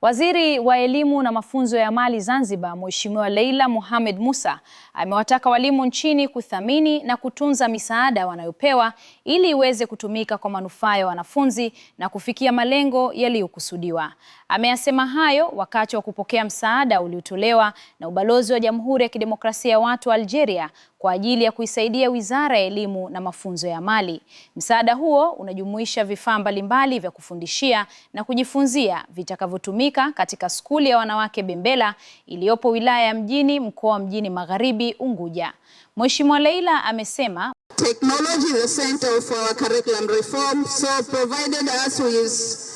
Waziri wa Elimu na Mafunzo ya Amali Zanzibar, Mheshimiwa Leila Mohamed Musa, amewataka walimu nchini kuthamini na kutunza misaada wanayopewa ili iweze kutumika kwa manufaa ya wanafunzi na kufikia malengo yaliyokusudiwa. Ameyasema hayo wakati wa kupokea msaada uliotolewa na Ubalozi wa Jamhuri ya Kidemokrasia ya Watu wa Algeria kwa ajili ya kuisaidia Wizara ya Elimu na Mafunzo ya Amali. Msaada huo unajumuisha vifaa mbalimbali vya kufundishia na kujifunzia vitakavyotumika katika skuli ya wanawake Bembela iliyopo wilaya ya Mjini, mkoa wa Mjini Magharibi, Unguja. Mheshimiwa Leila amesema technology is the center of our curriculum reform, so provided us with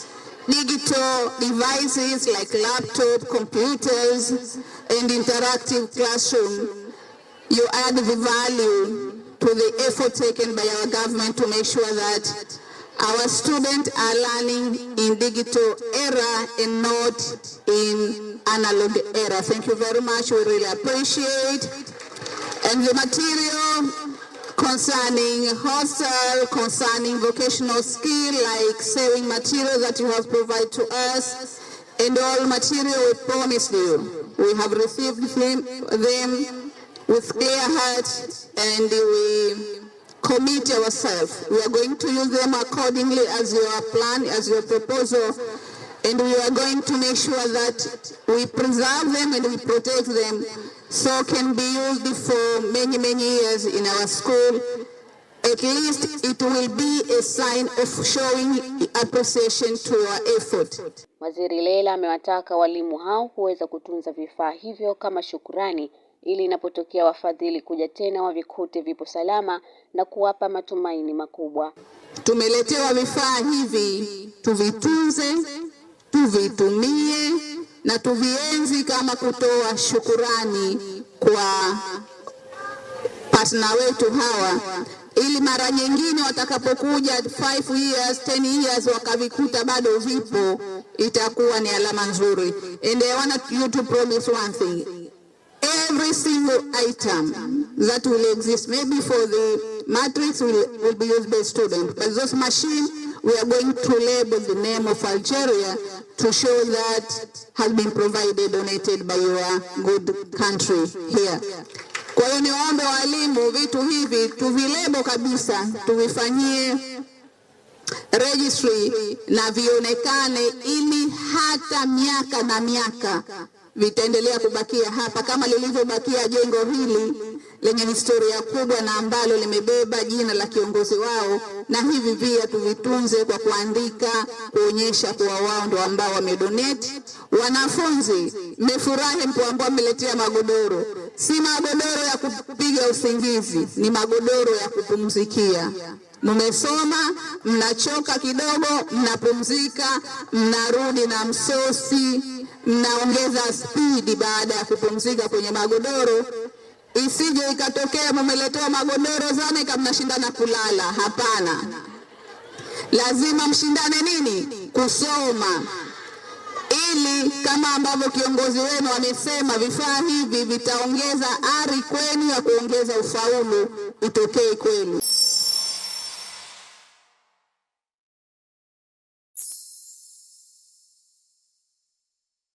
digital devices like laptop, computers and interactive classroom, you add the value to the effort taken by our government to make sure that our students are learning in digital era and not in analog era. Thank you very much. We really appreciate. And the material concerning hostel, concerning vocational skill like sewing material that you have provided to us, and all material we promised you. We have received them with clear hearts, and we commit ourselves. We are going to use them accordingly as your plan, as your proposal, and we are going to make sure that we preserve them and we protect them so can be used for many, many years in our school. At least it will be a sign of showing appreciation to our effort. Waziri Leila amewataka walimu hao kuweza kutunza vifaa hivyo kama shukrani ili inapotokea wafadhili kuja tena wavikute vipo salama na kuwapa matumaini makubwa. Tumeletewa vifaa hivi, tuvitunze, tuvitumie na tuvienzi kama kutoa shukurani kwa partner wetu hawa, ili mara nyingine watakapokuja 5 years, 10 years wakavikuta bado vipo, itakuwa ni alama nzuri. And I want you to promise one thing. Every single item that will exist, maybe for the matrix will be used by students, but those machines we are going to label the name of Algeria to show that has been provided, donated by your good country here. Kwa hiyo niwaombe walimu vitu hivi tuvilebo kabisa, tuvifanyie registry na vionekane, ili hata miaka na miaka vitaendelea kubakia hapa kama lilivyobakia jengo hili lenye historia kubwa na ambalo limebeba jina la kiongozi wao, na hivi pia tuvitunze kwa kuandika, kuonyesha kuwa wao ndio ambao wamedonate. Wanafunzi, mmefurahi mpoambao mmeletea magodoro. Si magodoro ya kupiga usingizi, ni magodoro ya kupumzikia. Mmesoma, mnachoka kidogo, mnapumzika, mnarudi na msosi, mnaongeza spidi baada ya kupumzika kwenye magodoro. Isije ikatokea mmeletewa magodoro zane kama mnashindana kulala. Hapana, lazima mshindane nini? Kusoma, ili kama ambavyo kiongozi wenu amesema vifaa hivi vitaongeza ari kwenu ya kuongeza ufaulu utokee kwenu.